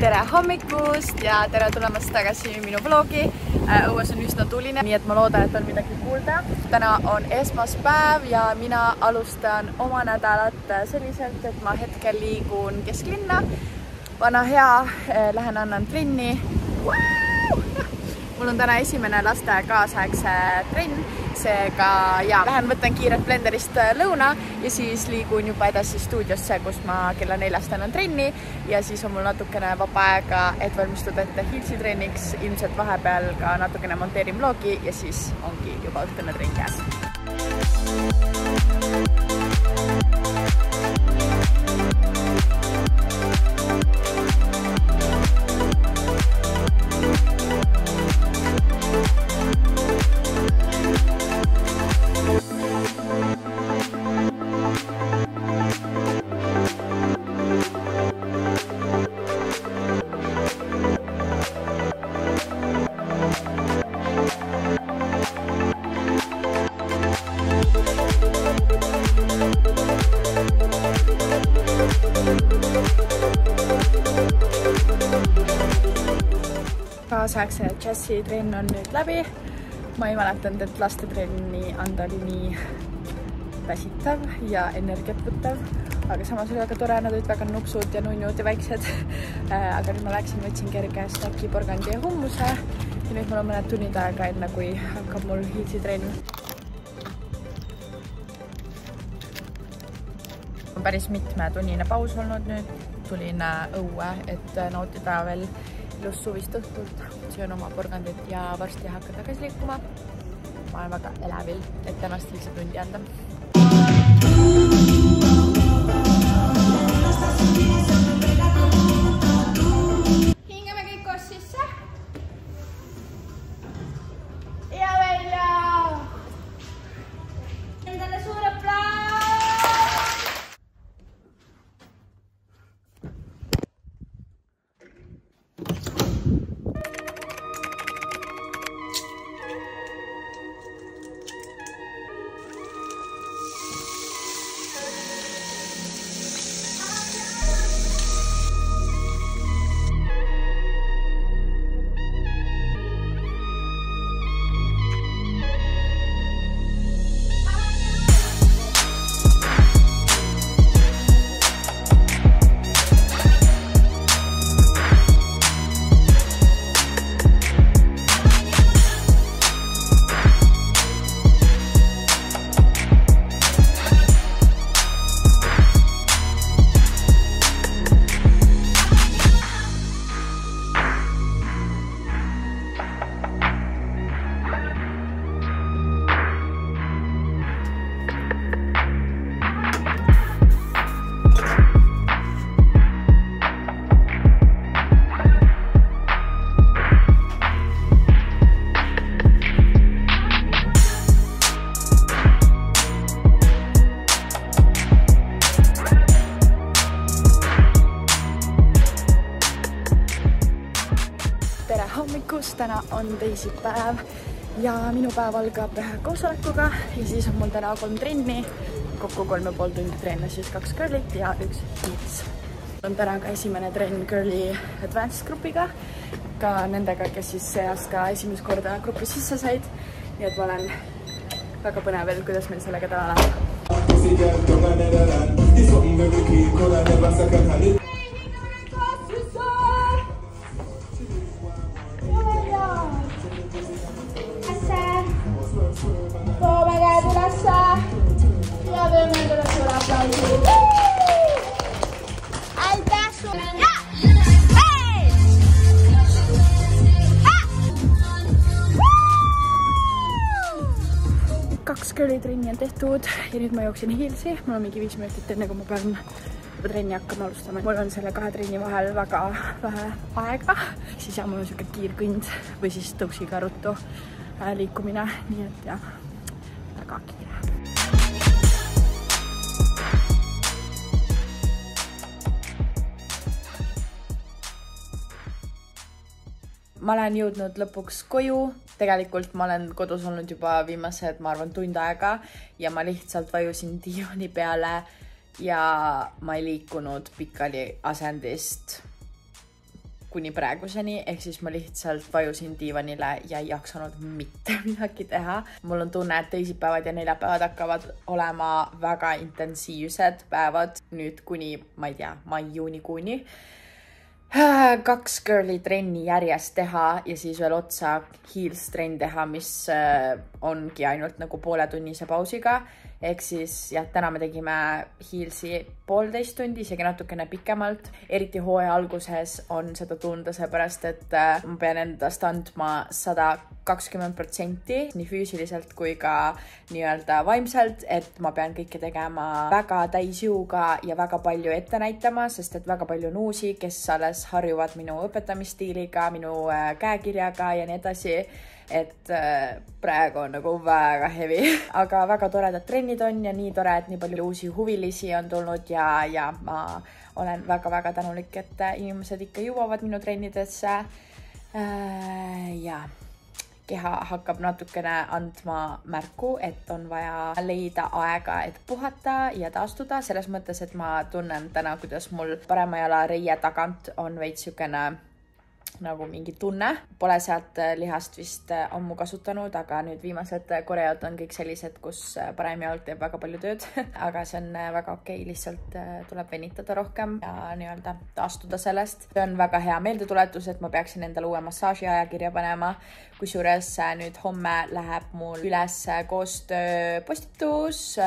tere hommikust ja tere tulemast tagasi minu vlogi. Õues on üsna tuline, nii et ma loodan, et on midagi kuulda. Täna on esmaspäev ja mina alustan oma nädalat selliselt, et ma hetkel liigun kesklinna. Vana hea, lähen annan trenni. Mul on täna esimene laste kaasaegse trenn, seega lähen võtan kiirelt blenderist lõuna ja siis liigun juba edasi stuudiosse, kus ma kella 4 annan trenni ja siis on mul natukene vaba aega, et valmistuda ette Hillsi trenniks. Ilmselt vahepeal ka natukene monteerin vlogi ja siis ongi juba õhtune trenn käes. Kaasaegse džässi trenn on nüüd läbi. Ma ei mäletanud, et lastetrenni anda oli nii väsitav ja energiat võttav, aga samas oli väga tore, nad olid väga nupsud ja nunnud ja väiksed. Aga nüüd ma läksin, võtsin kerge snäki, porgandi ja hummuse ja nüüd mul on mõned tunnid aega, enne kui hakkab mul Hillsi trenn. On päris mitmetunnine paus olnud nüüd. Tulin õue, et nautida veel ilus suvist õhtult, söön oma porgandit ja varsti hakka tagasi liikuma. Ma olen väga elevil, et tänast Hillsi tundi anda. Hingame kõik koos sisse. Ja välja. Endale suur aplaus. Täna on teisipäev ja minu päev algab koosolekuga ja siis on mul täna 3 trenni, kokku 3,5 tundi trenne, siis 2 curlit ja 1 hits. On täna ka esimene trenn Girly Advanced grupiga, ka nendega, kes siis see aasta esimest korda gruppi sisse said, nii et ma olen väga põnev, kuidas meil sellega täna läheb. Girly trenni on tehtud ja nüüd ma jooksin Hillsi. Mul on mingi 5 minutit enne, kui ma pean trenni hakkama alustama. Mul on selle 2 trenni vahel väga vähe aega. Siis mul on siuke kiirkõnd või siis tõuksiga ruttu liikumine. Nii et jah, väga kiire. Ma olen jõudnud lõpuks koju. Tegelikult ma olen kodus olnud juba viimased, ma arvan, tund aega ja ma lihtsalt vajusin diivani peale ja ma ei liikunud pikali asendist kuni praeguseni, ehk siis ma lihtsalt vajusin diivanile ja ei jaksanud mitte midagi teha. Mul on tunne, et teisipäevad ja neljapäevad hakkavad olema väga intensiivsed päevad nüüd kuni, ma ei tea, mai-juunikuuni. 2 girly trenni järjest teha ja siis veel otsa heels trenn teha, mis ongi ainult nagu pooletunnise pausiga. Ehk siis jah, täna me tegime heelsi 1,5 tundi, isegi natukene pikemalt. Eriti hooaja alguses on seda tunda, seepärast et ma pean endast andma 120% nii füüsiliselt kui ka nii-öelda vaimselt, et ma pean kõike tegema väga täisjõuga ja väga palju ette näitama, sest et väga palju on uusi, kes alles harjuvad minu õpetamisstiiliga, minu käekirjaga ja nii edasi. Et praegu on nagu väga heavy, aga väga toredad trennid on ja nii tore, et nii palju uusi huvilisi on tulnud ja ma olen väga-väga tänulik, et inimesed ikka jõuavad minu trennidesse. Ja keha hakkab natukene andma märku, et on vaja leida aega, et puhata ja taastuda. Selles mõttes, et ma tunnen täna, kuidas mul parema jala reie tagant on veits sükene nagu mingi tunne. Pole sealt lihast vist ammu kasutanud, aga nüüd viimased koreod on kõik sellised, kus parem jalg teeb väga palju tööd. Aga see on väga okei, lihtsalt tuleb venitada rohkem ja nii-öelda taastuda sellest. See on väga hea meeldetuletus, et ma peaksin endale uue massaaži ajakirja panema. Kusjuures nüüd homme läheb mul üles koostööpostitus.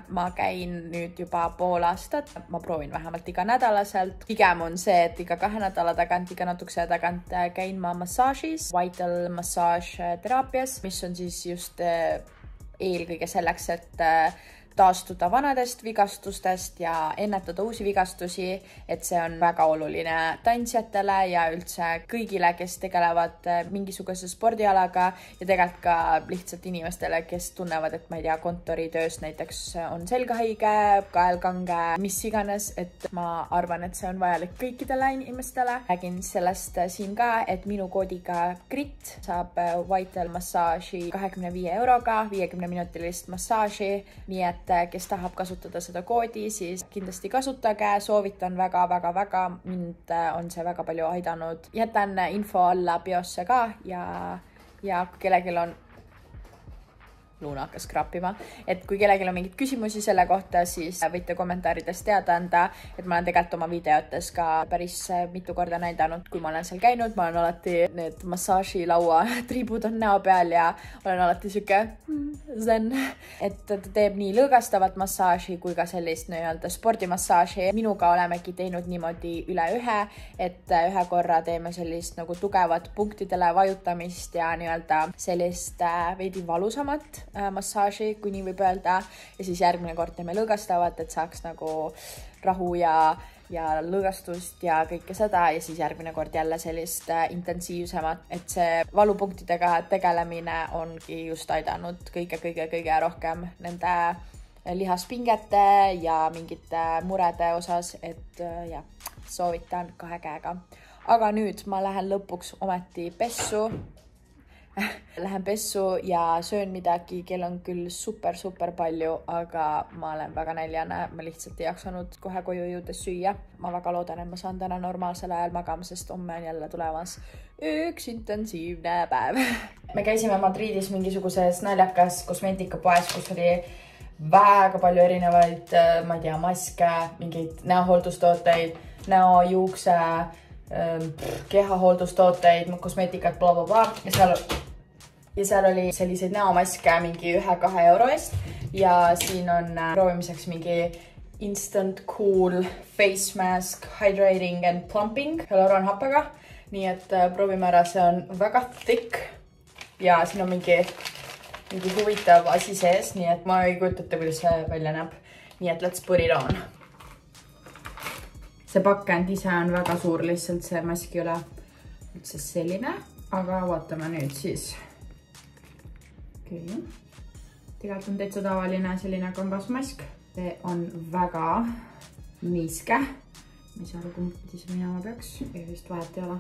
Ma käin nüüd juba pool aastat. Ma proovin vähemalt iga nädalaselt. Pigem on see, et iga 2 nädala tagant, iga natukese tagant käin ma massaažis, Vital Massage teraapias, mis on siis just eelkõige selleks, et taastuda vanadest vigastustest ja ennetada uusi vigastusi, et see on väga oluline tantsijatele ja üldse kõigile, kes tegelevad mingisuguse spordialaga ja tegelikult ka lihtsalt inimestele, kes tunnevad, et ma ei tea, kontoritöös näiteks on selgahaige, kaelkange, mis iganes, et ma arvan, et see on vajalik kõikidele inimestele. Räägin sellest siin ka, et minu koodiga GRIT saab Vital massaaži 25 euroga, 50-minutilist massaaži, nii et kes tahab kasutada seda koodi, siis kindlasti kasutage, soovitan väga, mind on see väga palju aidanud. Jätan info alla biosse ka ja kui kellegil on Luuna hakkas krappima, et kui kellelgi on mingid küsimusi selle kohta, siis võite kommentaarides teada anda, et ma olen tegelikult oma videotes ka päris mitu korda näidanud, kui ma olen seal käinud, ma olen alati need massaažilaua triibud on näo peal ja olen alati siuke zen, et ta teeb nii lõõgastavat massaaži kui ka sellist nii-öelda spordimassaaži. Minuga olemegi teinud niimoodi üle ühe, et ühe korra teeme sellist nagu tugevat punktidele vajutamist ja nii-öelda sellist veidi valusamat massaaži, kui nii võib öelda, ja siis järgmine kord teeme lõõgastavat, et saaks nagu rahu ja lõõgastust ja kõike seda ja siis järgmine kord jälle sellist intensiivsemat, et see valupunktidega tegelemine ongi just aidanud kõige rohkem nende lihaspingete ja mingite murede osas, et ja, soovitan 2 käega. Aga nüüd ma lähen lõpuks ometi pessu. Lähen pessu ja söön midagi, kell on küll super palju, aga ma olen väga näljane, ma lihtsalt ei jaksanud kohe koju jõudes süüa. Ma väga loodan, et ma saan täna normaalsel ajal magama, sest homme on jälle tulemas üks intensiivne päev. Me käisime Madridis mingisuguses naljakas kosmeetikapoes, kus oli väga palju erinevaid, ma ei tea, maske, mingeid näohooldustooteid, näo, juukse, kehahooldustooteid, kosmeetikat, blablabla ja seal oli selliseid näomaske mingi 1-2 euro eest ja siin on proovimiseks mingi Instant Cool Face Mask Hydrating and Plumping hyaluronhappega, nii et proovime ära, see on väga thick ja siin on mingi huvitav asi sees, nii et ma ei kujutate, kuidas see välja näeb, nii et let's put it on. See pakend ise on väga suur, lihtsalt see maski ei ole üldse selline, aga vaatame nüüd siis. Okay. Tegelikult on täitsa tavaline selline kambasmask. See on väga niiske. Ma ei saa aru, kumb pidi see minema peaks. Ei vist vahet ei ole.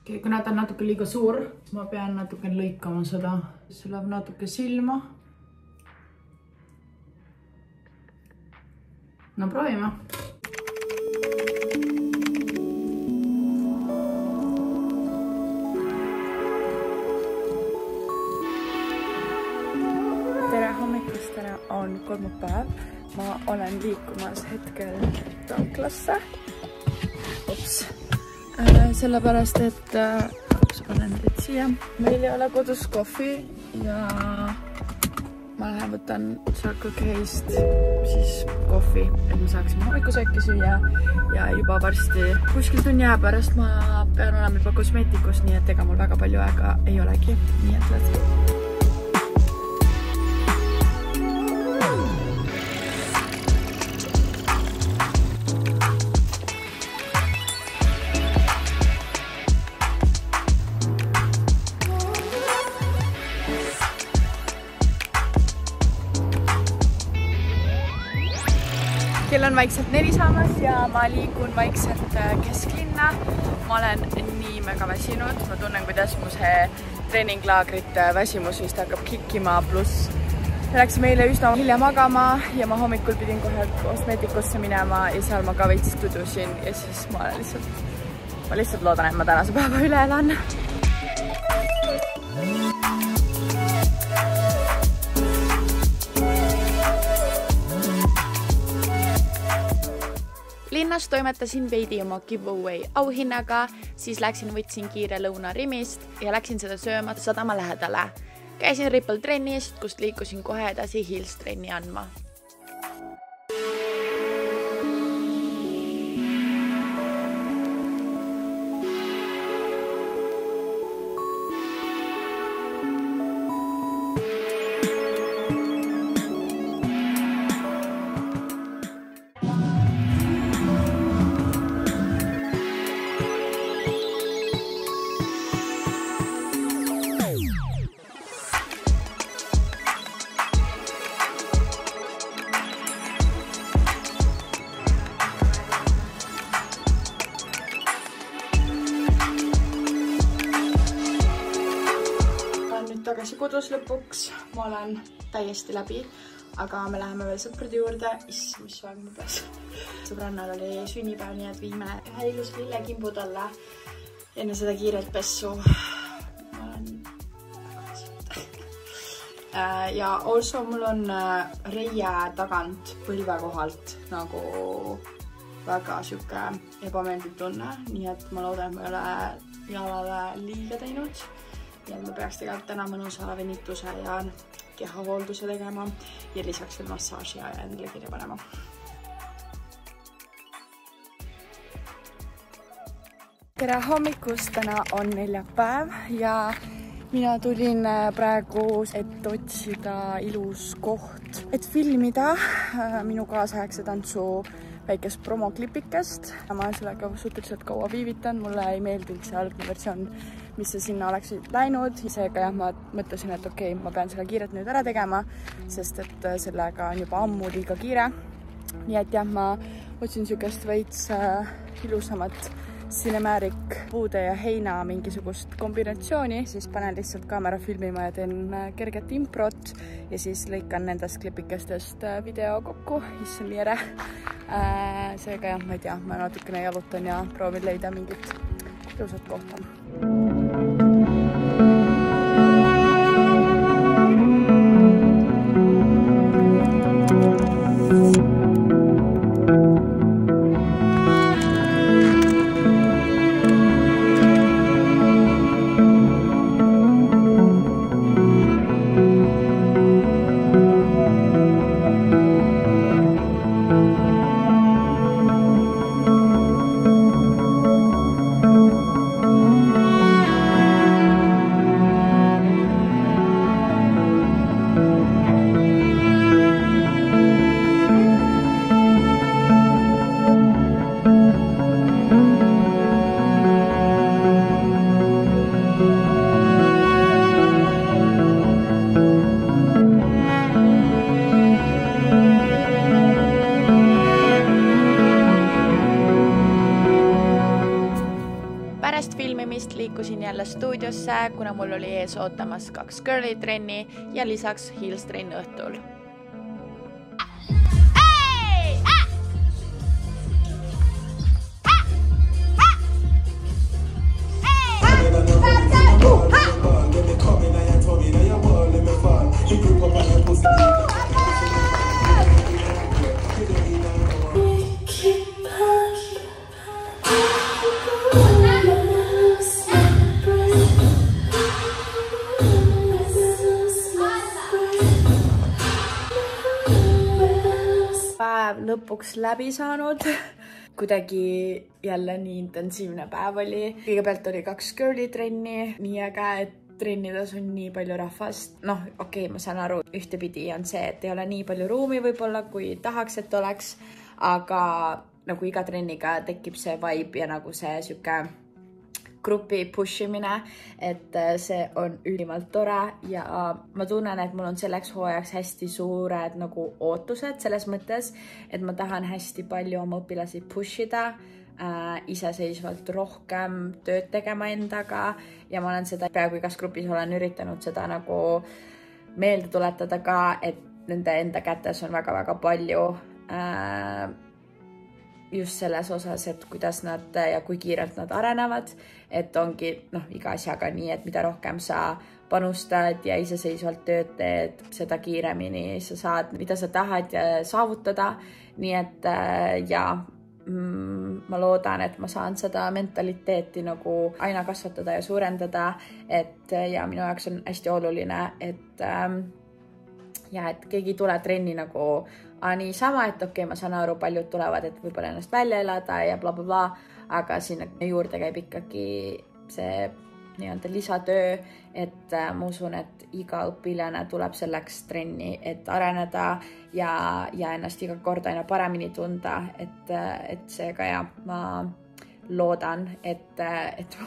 Okay, kuna ta on natuke liiga suur, ma pean natuke lõikama seda. See läheb natuke silma. No proovime. sest täna on kolmapäev. Ma olen liikumas hetkel tanklasse. Sellepärast, et panen teid siia. Meil ei ole kodus kohvi ja ma lähen võtan Circle K-st siis kohvi, et me saaksime hommikusööki süüa ja juba varsti kuskil tunni aja pärast ma pean olema juba kosmeetikus, nii et ega mul väga palju aega ei olegi, nii et let's go. Kell on vaikselt 4 saamas ja ma liigun vaikselt kesklinna. Ma olen nii mega väsinud. Ma tunnen, kuidas mu see treeninglaagrite väsimus vist hakkab kikkima, pluss läksime eile üsna hilja magama ja ma hommikul pidin kohe kosmeetikusse minema ja seal ma ka veits tudusin ja siis ma lihtsalt loodan, et ma tänase päeva üle elan. Linnas toimetasin veidi oma giveaway auhinnaga, siis läksin võtsin kiire lõuna Rimist ja läksin seda sööma sadama lähedale. Käisin Ripple trennist, kust liikusin kohe edasi Hills trenni andma. Tagasi kodus lõpuks, ma olen täiesti läbi, aga me läheme veel sõprade juurde. Mis vaeg mu peas. Sõbrannal oli sünnipäev, nii et viime ühe ilus lillekimbu talle enne seda kiirelt pessu. Ma olen väga väsinud. Ja also mul on reie tagant põlve kohalt nagu väga siuke ebameeldiv tunne, nii et ma loodan, et ma ei ole jalale liiga teinud. Ja me peaks tegelikult täna mõnusa venituse ja kehahoolduse tegema ja lisaks veel massaaži ja endale kirja panema. Tere hommikust, täna on neljapäev ja mina tulin praegu, et otsida ilus koht, et filmida minu kaasaegse tantsu väikest promoklipikest. Ma olen sellega suhteliselt kaua viivitanud, mulle ei meeldinud see algne versioon, mis see sinna oleks läinud. Seega jah, ma mõtlesin, et okei, ma pean selle kiirelt nüüd ära tegema, sest et sellega on juba ammu liiga kiire. Nii et jah, ma otsin sükest veits ilusamat Cinematic puude ja heina mingisugust kombinatsiooni, siis panen lihtsalt kaamera filmima ja teen kerget improt ja siis lõikan nendest klipikestest video kokku. Issand nii ere. Seega jah, ma ei tea, ma natukene jalutan ja proovin leida mingit ilusat kohta. Liikusin jälle stuudiosse, kuna mul oli ees ootamas 2 girly trenni ja lisaks Hills trenn õhtul. päev lõpuks läbi saanud. Kuidagi jälle nii intensiivne päev oli. Kõigepealt oli 2 girli trenni, nii äge, et trennides on nii palju rahvast. Noh, okei, ma saan aru, ühtepidi on see, et ei ole nii palju ruumi võib-olla, kui tahaks, et oleks, aga nagu iga trenniga tekib see vibe ja nagu see süke grupi push imine, et see on ülimalt tore ja ma tunnen, et mul on selleks hooajaks hästi suured nagu ootused selles mõttes, et ma tahan hästi palju oma õpilasi push ida, iseseisvalt rohkem tööd tegema endaga ja ma olen seda peaaegu igas grupis olen üritanud seda nagu meelde tuletada ka, et nende enda kätes on väga-väga palju just selles osas, et kuidas nad ja kui kiirelt nad arenevad, et ongi iga asjaga nii, et mida rohkem sa panustad ja iseseisvalt tööd teed, seda kiiremini sa saad, mida sa tahad saavutada. Nii et ma loodan, et ma saan seda mentaliteeti nagu aina kasvatada ja suurendada, et ja minu jaoks on hästi oluline, et keegi ei tule trenni nagu niisama, et okei, ma saan aru, paljud tulevad, et võib-olla ennast välja elada ja blablabla, aga sinna juurde käib ikkagi see nii-öelda lisatöö, et ma usun, et iga õpilane tuleb selleks trenni, et areneda ja ennast iga kord aina paremini tunda, et seega ja ma loodan, et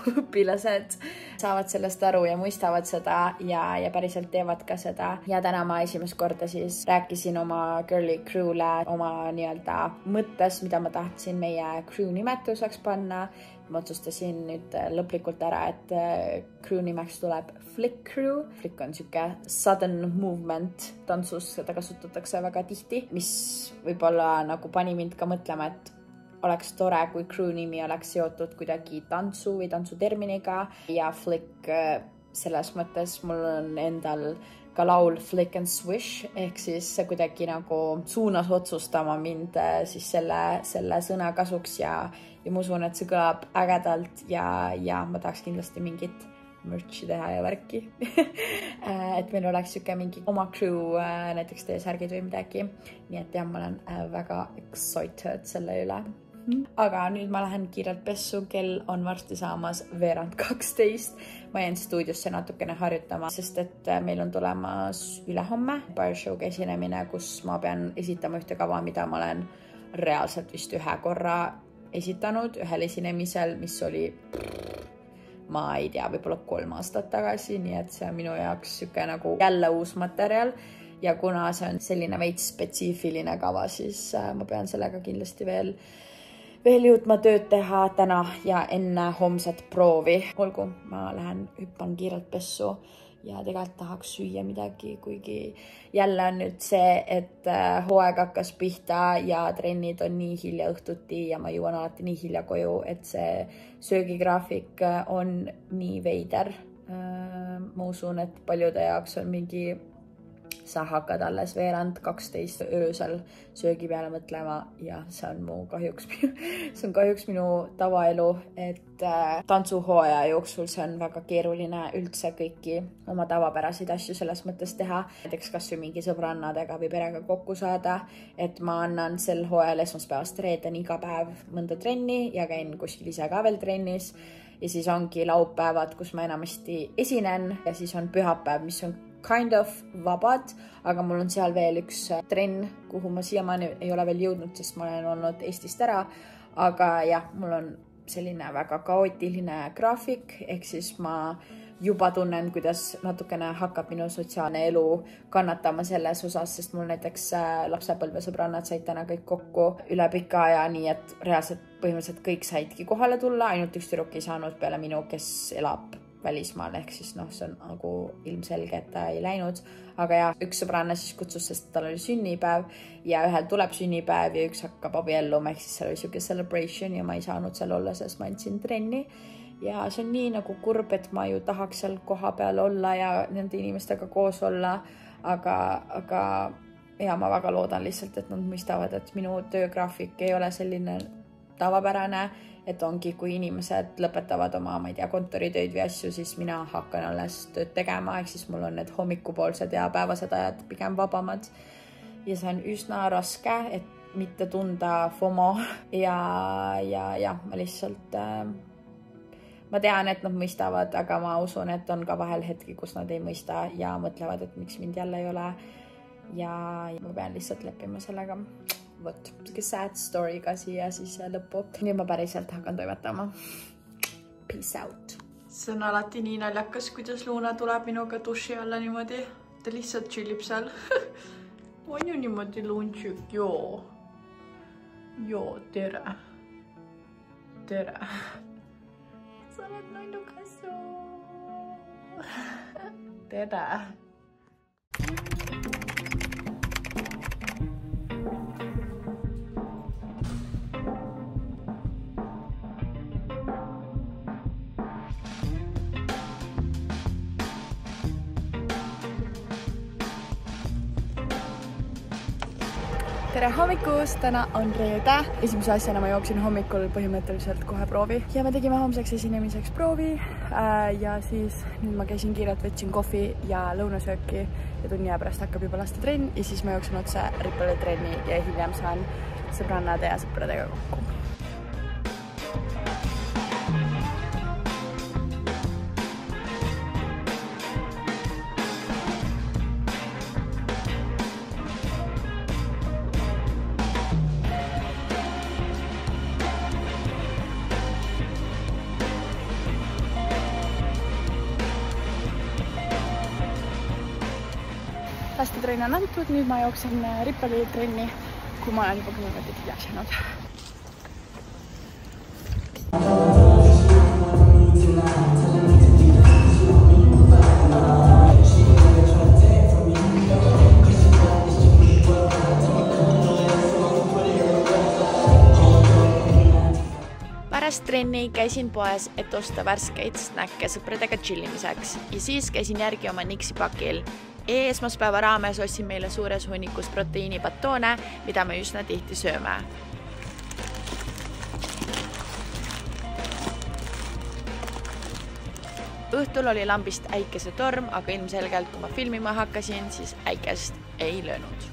õpilased saavad sellest aru ja mõistavad seda ja päriselt teevad ka seda. Ja täna ma esimest korda siis rääkisin oma girly crew'le oma nii-öelda mõttes, mida ma tahtsin meie crew nimetuseks panna. Ma otsustasin nüüd lõplikult ära, et crew nimeks tuleb Flick Crew. Flick on siuke sudden movement tantsus, seda kasutatakse väga tihti, mis võib-olla nagu pani mind ka mõtlema, et oleks tore, kui crew nimi oleks seotud kuidagi tantsu või tantsuterminiga ja Flick selles mõttes mul on endal ka laul Flick and Swish, ehk siis see kuidagi nagu suunas otsustama mind siis selle sõna kasuks ja ma usun, et see kõlab ägedalt ja ma tahaks kindlasti mingit merch'i teha ja värki. Et meil oleks siuke mingi oma crew, näiteks teie särgid või midagi. Nii et jah, ma olen väga excited selle üle. Aga nüüd ma lähen kiirelt pessu, kell on varsti saamas 11:12. Ma jäin stuudiosse natukene harjutama, sest et meil on tulemas ülehomme Barshow'ga esinemine, kus ma pean esitama ühte kava, mida ma olen reaalselt vist ühe korra esitanud ühel esinemisel, mis oli, ma ei tea, võib-olla 3 aastat tagasi, nii et see on minu jaoks siuke nagu jälle uus materjal ja kuna see on selline veits spetsiifiline kava, siis ma pean sellega kindlasti veel jõudma tööd teha täna ja enne homset proovi. Olgu, ma lähen hüppan kiirelt pessu ja tegelikult tahaks süüa midagi, kuigi jälle on nüüd see, et hooaeg hakkas pihta ja trennid on nii hilja õhtuti ja ma jõuan alati nii hilja koju, et see söögigraafik on nii veider. Ma usun, et paljude jaoks on mingi sa hakkad alles 11:12 öösel söögi peale mõtlema ja see on kahjuks minu tavaelu, et tantsuhooaja jooksul see on väga keeruline üldse kõiki oma tavapäraseid asju selles mõttes teha. Näiteks kas või mingi sõbrannadega või perega kokku saada, et ma annan sel hooajal esmaspäevast reedeni iga päev mõnda trenni ja käin kuskil ise ka veel trennis ja siis ongi laupäevad, kus ma enamasti esinen ja siis on pühapäev, mis on kind of vabad, aga mul on seal veel üks trenn, kuhu ma siiamaani ei ole veel jõudnud, sest ma olen olnud Eestist ära, aga jah, mul on selline väga kaootiline graafik, ehk siis ma juba tunnen, kuidas natukene hakkab minu sotsiaalne elu kannatama selles osas, sest mul näiteks lapsepõlvesõbrannad said täna kõik kokku üle pika aja, nii et reaalselt põhimõtteliselt kõik saidki kohale tulla, ainult üks tüdruk ei saanud peale minu, kes elab välismaal, ehk siis see on nagu ilmselge, et ta ei läinud, aga ja üks sõbranna siis kutsus, sest tal oli sünnipäev ja ühel tuleb sünnipäev ja üks hakkab abielluma, ehk siis seal oli siuke celebration ja ma ei saanud seal olla, sest ma andsin trenni ja see on nii nagu kurb, et ma ju tahaks seal koha peal olla ja nende inimestega koos olla, aga ja ma väga loodan lihtsalt, et nad mõistavad, et minu töögraafik ei ole selline tavapärane, et ongi, kui inimesed lõpetavad oma, ma ei tea, kontoritöid või asju, siis mina hakkan alles tööd tegema, ehk siis mul on need hommikupoolsed ja päevased ajad pigem vabamad. Ja see on üsna raske, et mitte tunda FOMO ja ma lihtsalt ma tean, et nad mõistavad, aga ma usun, et on ka vahel hetki, kus nad ei mõista ja mõtlevad, et miks mind jälle ei ole. Ja ma pean lihtsalt leppima sellega. Vot, sad story'ga siia siis lõppu. Nüüd ma päriselt hakkan toimetama. Peace out. See on alati nii naljakas, kuidas Luna tuleb minuga duši alla niimoodi. Ta lihtsalt chillib seal. On ju niimoodi lunčik? Joo, tere. Tere. Sa oled naljakas. Tere. Tere hommikust, täna on reede. Esimese asjana ma jooksin hommikul põhimõtteliselt kohe proovi. Ja me tegime homseks esinemiseks proovi. Ja siis nüüd ma käisin kiirelt, võtsin kohvi ja lõunasööki. Ja tunni aja pärast hakkab juba laste trenn. Ja siis ma jooksin otse Ripale trenni ja hiljem saan sõbrannade ja sõpradega kokku. Lastetrenn on antud, nüüd ma jooksin Ripali trenni, kui ma olen juba 10 minutit hiljaks jäänud. Pärast trenni käisin poes, et osta värskeid snäkke sõpradega chillimiseks ja siis käisin järgi oma Nixi pakil. Esmaspäeva raames ostsin meile suures hunnikus proteiinibatoone, mida me üsna tihti sööme. Õhtul oli lambist äikesetorm, aga ilmselgelt kui ma filmima hakkasin, siis äikest ei löönud.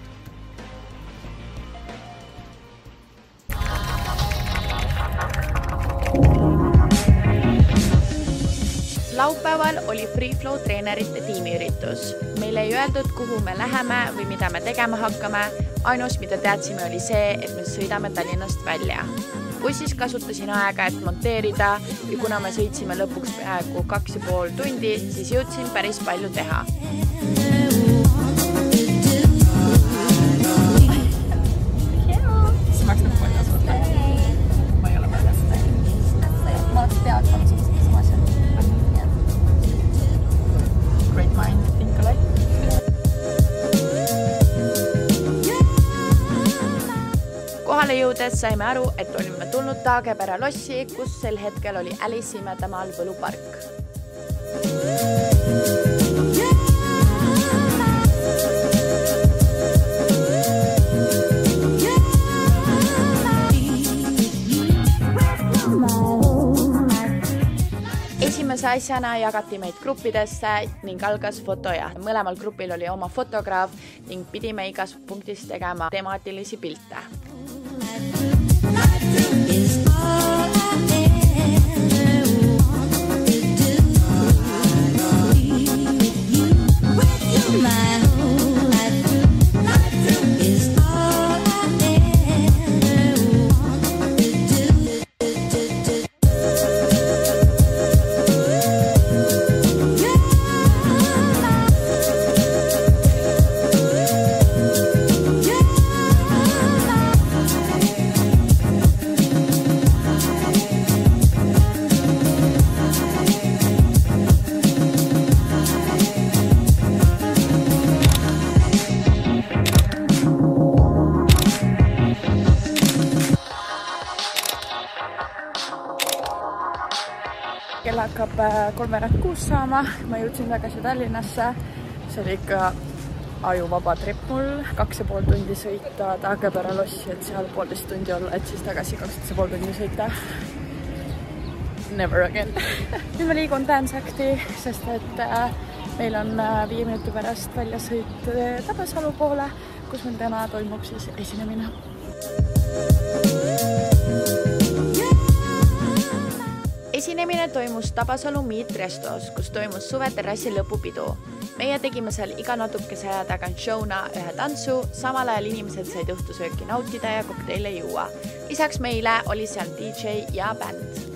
Laupäeval oli Free Flow treenerite tiimiüritus. Meil ei öeldud, kuhu me läheme või mida me tegema hakkame. Ainus, mida teadsime, oli see, et me sõidame Tallinnast välja. Bussis kasutasin aega, et monteerida ja kuna me sõitsime lõpuks peaaegu 2,5 tundi, siis jõudsin päris palju teha. Kohale jõudes saime aru, et olime tulnud Taagepera lossi, kus sel hetkel oli Alice Imedemaal võlupark. Esimese asjana jagati meid gruppidesse ning algas fotoja. Mõlemal grupil oli oma fotograaf ning pidime igas punktis tegema temaatilisi pilte. Kell hakkab 3:06 saama, ma jõudsin tagasi Tallinnasse. See oli ikka ajuvaba trip mul, 2,5 tundi sõita Taagepera lossi, et seal 1,5 tundi olla, et siis tagasi 2,5 tundi sõita. Never again. Nüüd ma liigun Transacti, sest et meil on 5 minuti pärast väljasõit Tabasalu poole, kus meil täna toimub siis esinemine. Esinemine toimus Tabasalu Meet Restos, kus toimus suveterrassi lõpupidu. Meie tegime seal iga natukese aja tagant showna ühe tantsu, samal ajal inimesed said õhtusööki nautida ja kokteile juua. Lisaks meile oli seal DJ ja bänd.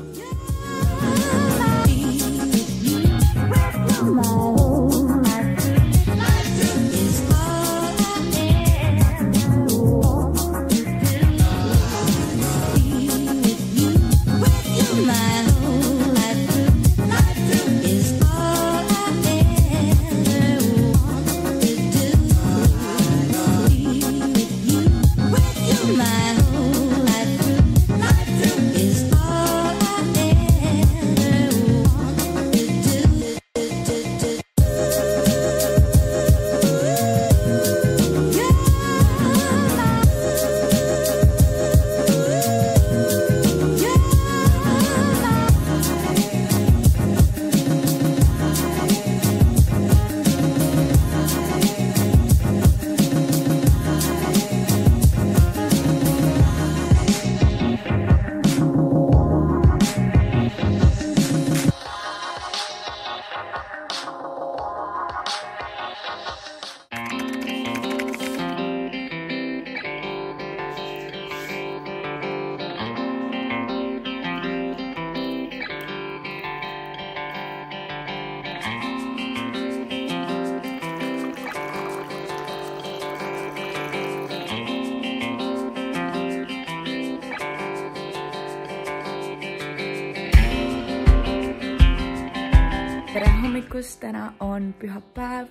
Täna on pühapäev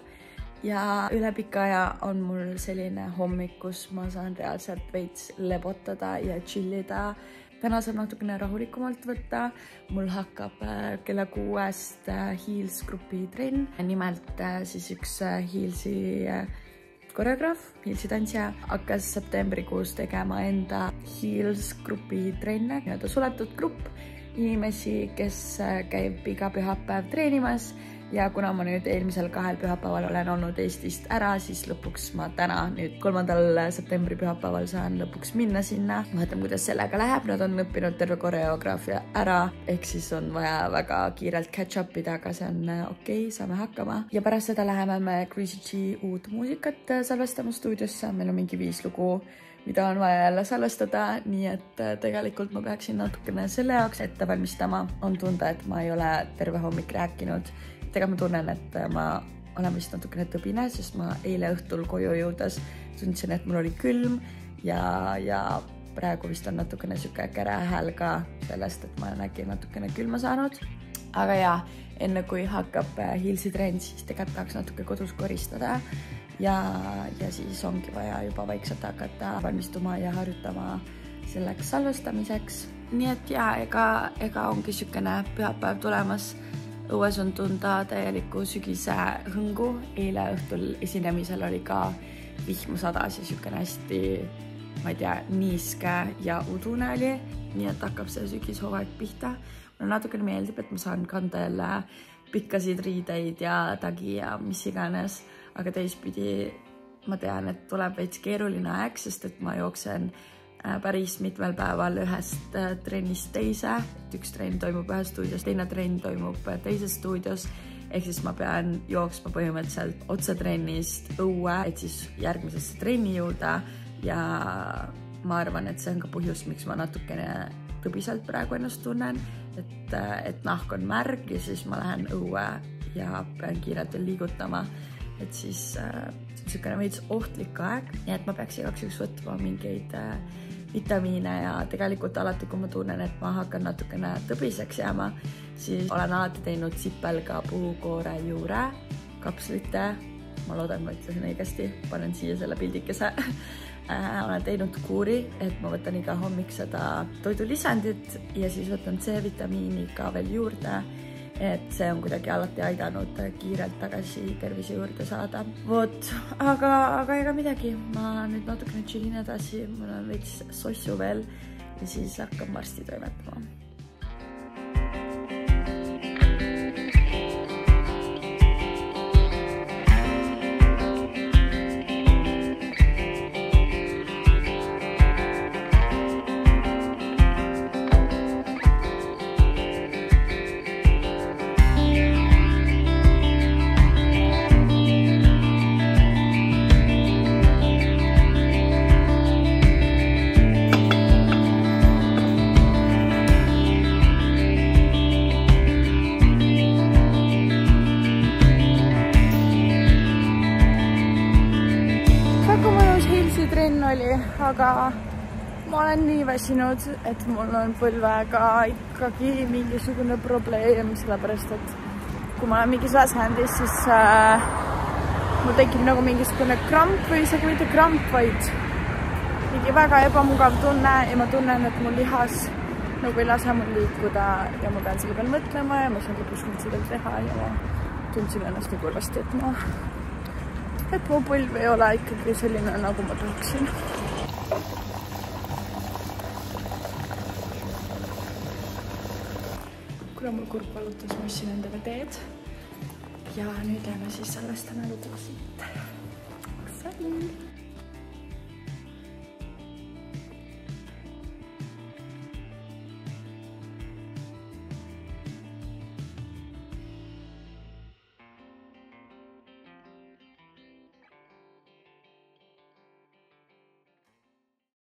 ja üle pika aja on mul selline hommik, kus ma saan reaalselt veits lebotada ja chillida. Täna saab natukene rahulikumalt võtta. Mul hakkab kella 6 Heels grupi trenn. Nimelt siis üks Heelsi koreograaf, Heelsi tantsija, hakkas septembrikuus tegema enda Heels grupi trenne, nii-öelda suletud grupp inimesi, kes käib iga pühapäev treenimas. Ja kuna ma nüüd eelmisel 2 pühapäeval olen olnud Eestist ära, siis lõpuks ma täna nüüd 3. septembri pühapäeval saan lõpuks minna sinna. Vaatame, kuidas sellega läheb. Nad on õppinud terve koreograafia ära, ehk siis on vaja väga kiirelt catch up ida, aga see on okei, saame hakkama. Ja pärast seda läheme me Crazy G uut muusikat salvestama stuudiosse. Meil on mingi 5 lugu, mida on vaja jälle salvestada, nii et tegelikult ma peaksin natukene selle jaoks ette valmistama. On tunda, et ma ei ole terve hommik rääkinud. Ega ma tunnen, et ma olen vist natukene tõbine, sest ma eile õhtul koju jõudes tundsin, et mul oli külm ja praegu vist on natukene siuke käre hääl ka sellest, et ma olen äkki natukene külma saanud. Aga ja, enne kui hakkab Heelsi trenn, siis tegelikult tahaks natuke kodus koristada ja siis ongi vaja juba vaikselt hakata valmistuma ja harjutama selleks salvestamiseks. Nii et ja, ega ongi siukene pühapäev tulemas. Õues on tunda täielikku sügise hõngu. Eile õhtul esinemisel oli ka vihma sadas ja siukene hästi, ma ei tea, niiske ja udune oli. Nii et hakkab see sügishooaeg pihta. Mulle natukene meeldib, et ma saan kanda jälle pikkasid riideid ja tagi ja mis iganes. Aga teistpidi ma tean, et tuleb veits keeruline aeg, sest et ma jooksen päris mitmel päeval ühest trennist teise. Üks trenn toimub ühes stuudios, teine trenn toimub teises stuudios. Ehk siis ma pean jooksma põhimõtteliselt otse trennist õue, et siis järgmisesse trenni jõuda. Ja ma arvan, et see on ka põhjus, miks ma natukene tõbiselt praegu ennast tunnen. Et nahk on märg ja siis ma lähen õue ja pean kiirelt liigutama. Et siis niisugune veits ohtlik aeg. Nii et ma peaks igaks juhuks võtma mingeid vitamiine ja tegelikult alati, kui ma tunnen, et ma hakkan natukene tõbiseks jääma, siis olen alati teinud sipelga puukoore juure kapslite. Ma loodan, ma ütlesin õigesti, panen siia selle pildikese. Olen teinud kuuri, et ma võtan iga hommik seda toidulisandit ja siis võtan C-vitamiini ka veel juurde. Et see on kuidagi alati aidanud kiirelt tagasi tervise juurde saada. Vot, aga ega midagi. Ma nüüd natukene chillin edasi, mul on veits sossu veel ja siis hakkab varsti toimetama. ilus Hilsi trenn oli, aga ma olen nii väsinud, et mul on põlvega ikkagi mingisugune probleem, sellepärast et kui ma olen mingis väsendis, siis mul tekib nagu mingisugune kramp või isegi mitte kramp, vaid mingi väga ebamugav tunne ja ma tunnen, et mul lihas nagu ei lase mul liikuda ja ma pean selle peale mõtlema ja ma saan lõpus seda teha ja ma tundsin ennast nii kurvasti, et mu põlv ei ole ikkagi selline, nagu ma tahaksin. Kuna mul kurb valutas, ma ostsin endale teed ja nüüd jääme siis salvestame lugu siit.